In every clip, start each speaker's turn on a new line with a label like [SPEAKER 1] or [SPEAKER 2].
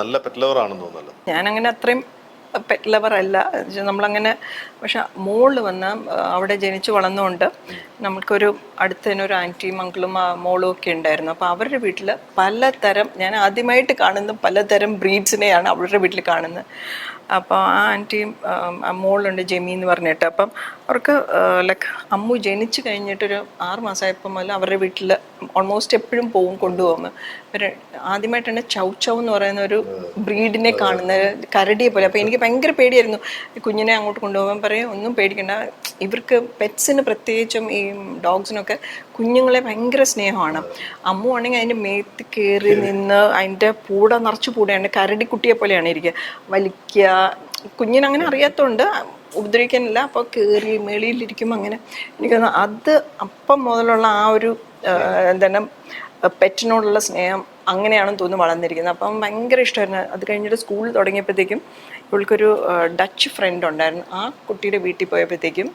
[SPEAKER 1] നല്ല pet lover ആണെന്ന് തോന്നുന്നല്ലോ.
[SPEAKER 2] ഞാനങ്ങനെ അത്രയും പെറ്റ് ലവർ അല്ല, നമ്മളങ്ങനെ. പക്ഷെ മോള് വന്ന് അവിടെ ജനിച്ചു വളർന്നുകൊണ്ട് നമുക്കൊരു അടുത്ത് തന്നെ ഒരു ആൻറ്റിയും അങ്കിളും മോളും ഒക്കെ ഉണ്ടായിരുന്നു. അപ്പോൾ അവരുടെ വീട്ടിൽ പലതരം, ഞാൻ ആദ്യമായിട്ട് കാണുന്ന പലതരം ബ്രീഡ്സിനെയാണ് അവരുടെ വീട്ടിൽ കാണുന്നത്. അപ്പോൾ ആ ആൻറ്റിയും മോളുണ്ട് ജെമി എന്ന് പറഞ്ഞിട്ട്. അപ്പം അവർക്ക് ലൈക്ക് അമ്മു ജനിച്ചു കഴിഞ്ഞിട്ടൊരു 6 മാസമായപ്പോൾ മുതൽ അവരുടെ വീട്ടിൽ ഓൾമോസ്റ്റ് എപ്പോഴും പോവും, കൊണ്ടുപോകും. ആദ്യമായിട്ടാണ് ചൗ ചൗ എന്ന് പറയുന്ന ഒരു ബ്രീഡിനെ കാണുന്നത്, കരടിയെ പോലെ. അപ്പോൾ എനിക്ക് ഭയങ്കര പേടിയായിരുന്നു കുഞ്ഞിനെ അങ്ങോട്ട് കൊണ്ടുപോകാൻ. പറയും ഒന്നും പേടിക്കണ്ട, ഇവർക്ക് പെറ്റ്സിന് പ്രത്യേകിച്ചും ഈ ഡോഗ്സിനൊക്കെ കുഞ്ഞുങ്ങളെ ഭയങ്കര സ്നേഹമാണ്. അമ്മു ആണെങ്കിൽ അതിൻ്റെ മേത്ത് കയറി നിന്ന് അതിൻ്റെ പൂട നിറച്ച് പൂടയാണ്, കരടിക്കുട്ടിയെ പോലെയാണ് ഇരിക്കുക, വലിക്കുക. കുഞ്ഞിനങ്ങനെ അറിയാത്തതുകൊണ്ട് ഉപദ്രവിക്കാനില്ല. അപ്പോൾ കയറി മേളിയിലിരിക്കുമ്പോൾ അങ്ങനെ എനിക്ക് അത് അപ്പം മുതലുള്ള ആ ഒരു എന്താണ് പെറ്റിനോടുള്ള സ്നേഹം അങ്ങനെയാണെന്ന് തോന്നുന്നു വളർന്നിരിക്കുന്നത്. അപ്പം ഭയങ്കര ഇഷ്ടമായിരുന്നു. അത് കഴിഞ്ഞിട്ട് സ്കൂൾ തുടങ്ങിയപ്പോഴത്തേക്കും ഇവൾക്കൊരു ഡച്ച് ഫ്രണ്ട് ഉണ്ടായിരുന്നു. ആ കുട്ടിയുടെ വീട്ടിൽ പോയപ്പോഴത്തേക്കും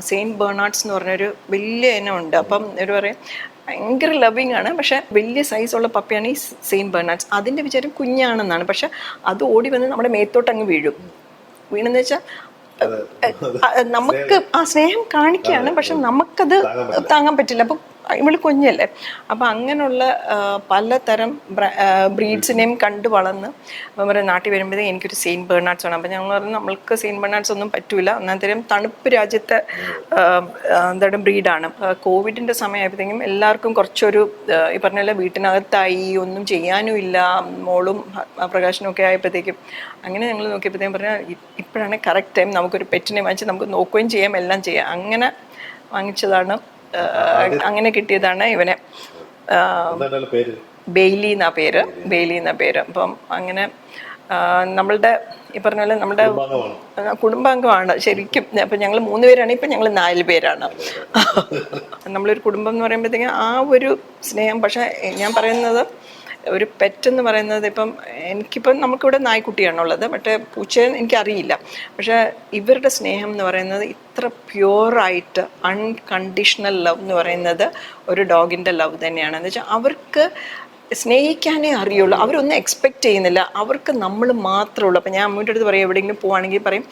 [SPEAKER 2] സെയിൻറ്റ് ബെർണാർഡ്സ് എന്ന് പറഞ്ഞൊരു വലിയ ഇനമുണ്ട്. അപ്പം ഒരു പറയും ഭയങ്കര ലവിങ് ആണ്, പക്ഷെ വലിയ സൈസുള്ള പപ്പിയാണ് ഈ സെയിൻറ്റ് ബെർണാർഡ്സ്. അതിൻ്റെ വിചാരം കുഞ്ഞാണെന്നാണ്, പക്ഷെ അത് ഓടി വന്ന് നമ്മുടെ മേത്തോട്ട് അങ്ങ് വീഴും. വീണെന്ന് വെച്ചാൽ നമുക്ക് ആ സ്നേഹം കാണിക്കുകയാണ്, പക്ഷെ നമുക്കത് താങ്ങാൻ പറ്റില്ല. അപ്പം ഇവള് കുഞ്ഞല്ലേ. അപ്പം അങ്ങനെയുള്ള പലതരം ബ്രീഡ്സിനെയും കണ്ടു വളർന്ന് നമ്മുടെ നാട്ടിൽ വരുമ്പോഴത്തേക്ക് എനിക്കൊരു സെയിൻറ്റ് ബെർണാർഡ്സ് വേണം. അപ്പം ഞങ്ങൾ പറഞ്ഞു നമ്മൾക്ക് സെയിൻറ്റ് ബെർണാർഡ്സ് ഒന്നും പറ്റൂല, ഒന്നാമത്തേലും തണുപ്പ് രാജ്യത്തെ എന്താണ് ബ്രീഡാണ്. കോവിഡിൻ്റെ സമയമായപ്പോഴത്തേക്കും എല്ലാവർക്കും കുറച്ചൊരു ഈ പറഞ്ഞ വീട്ടിനകത്തായി, ഒന്നും ചെയ്യാനും ഇല്ല, മോളും പ്രകാശനും ഒക്കെ ആയപ്പോഴത്തേക്കും അങ്ങനെ ഞങ്ങൾ നോക്കിയപ്പോഴത്തേക്കും പറഞ്ഞാൽ ഇപ്പോഴാണ് കറക്റ്റ് ടൈം, നമുക്കൊരു പെറ്റിനെ വാങ്ങിച്ച് നമുക്ക് നോക്കുകയും ചെയ്യാം, എല്ലാം ചെയ്യാം. അങ്ങനെ വാങ്ങിച്ചതാണ്, അങ്ങനെ കിട്ടിയതാണ് ഇവനെ. ബെയ്ലി എന്നാ പേര്, ബെയ്ലി എന്നാ പേര്. അപ്പം അങ്ങനെ നമ്മളുടെ ഈ പറഞ്ഞ പോലെ നമ്മുടെ കുടുംബാംഗമാണ് ശരിക്കും. അപ്പം ഞങ്ങൾ 3 പേരാണ്, ഇപ്പം ഞങ്ങൾ 4 പേരാണ്. നമ്മളൊരു കുടുംബം എന്ന് പറയുമ്പോഴത്തേക്കും ആ ഒരു സ്നേഹം. പക്ഷെ ഞാൻ പറയുന്നത് ഒരു പെറ്റ് എന്ന് പറയുന്നത്, ഇപ്പം എനിക്കിപ്പം നമുക്കിവിടെ നായ്ക്കുട്ടിയാണുള്ളത്, മറ്റേ പൂച്ചയെ എനിക്കറിയില്ല. പക്ഷേ ഇവരുടെ സ്നേഹം എന്ന് പറയുന്നത് ഇത്ര പ്യുവറായിട്ട് അൺകണ്ടീഷണൽ ലവ് എന്ന് പറയുന്നത് ഒരു ഡോഗിൻ്റെ ലവ് തന്നെയാണ്. എന്ന് വെച്ചാൽ അവർക്ക് സ്നേഹിക്കാനേ അറിയുള്ളൂ, അവരൊന്നും എക്സ്പെക്റ്റ് ചെയ്യുന്നില്ല, അവർക്ക് നമ്മൾ മാത്രമേ ഉള്ളൂ. അപ്പം ഞാൻ അമ്മൂൻ്റെ അടുത്ത് പറയും, എവിടെയെങ്കിലും പോവുകയാണെങ്കിൽ പറയും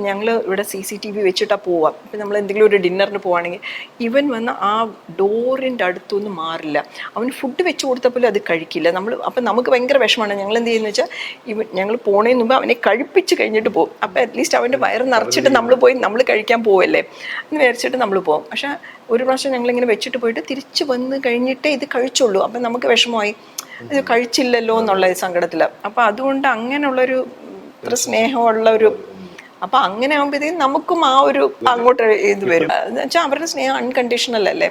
[SPEAKER 2] ഞങ്ങൾ ഇവിടെ CCTV വെച്ചിട്ടാണ് പോവാം. ഇപ്പം നമ്മൾ എന്തെങ്കിലും ഒരു ഡിന്നറിന് പോവുകയാണെങ്കിൽ ഇവൻ വന്ന് ആ ഡോറിൻ്റെ അടുത്തൊന്നും മാറില്ല. അവന് ഫുഡ് വെച്ച് കൊടുത്തപ്പോൾ അത് കഴിക്കില്ല. അപ്പം നമുക്ക് ഭയങ്കര വിഷമമാണ്. ഞങ്ങൾ എന്ത് ചെയ്യുന്നത് വെച്ചാൽ ഞങ്ങൾ പോണതിന് മുമ്പ് അവനെ കഴിപ്പിച്ച് കഴിഞ്ഞിട്ട് പോകും. അപ്പോൾ അറ്റ്ലീസ്റ്റ് അവൻ്റെ വയറ് നിറച്ചിട്ട് നമ്മൾ കഴിക്കാൻ പോവല്ലേ എന്ന് വിചാരിച്ചിട്ട് നമ്മൾ പോകും. പക്ഷേ ഒരു പ്രാവശ്യം ഞങ്ങളിങ്ങനെ വെച്ചിട്ട് പോയിട്ട് തിരിച്ച് വന്ന് കഴിഞ്ഞിട്ടേ ഇത് കഴിച്ചുള്ളൂ. അപ്പം നമുക്ക് വിഷമമായി, ഇത് കഴിച്ചില്ലല്ലോ എന്നുള്ള സങ്കടത്തിൽ. അപ്പം അതുകൊണ്ട് അങ്ങനെയുള്ളൊരു ഇത്ര സ്നേഹമുള്ള ഒരു, അപ്പം അങ്ങനെ ആകുമ്പോഴത്തേക്കും നമുക്കും ആ ഒരു അങ്ങോട്ട് ഇത് വരും. എന്ന് വെച്ചാൽ അവരുടെ സ്നേഹം അൺകണ്ടീഷണൽ അല്ലേ.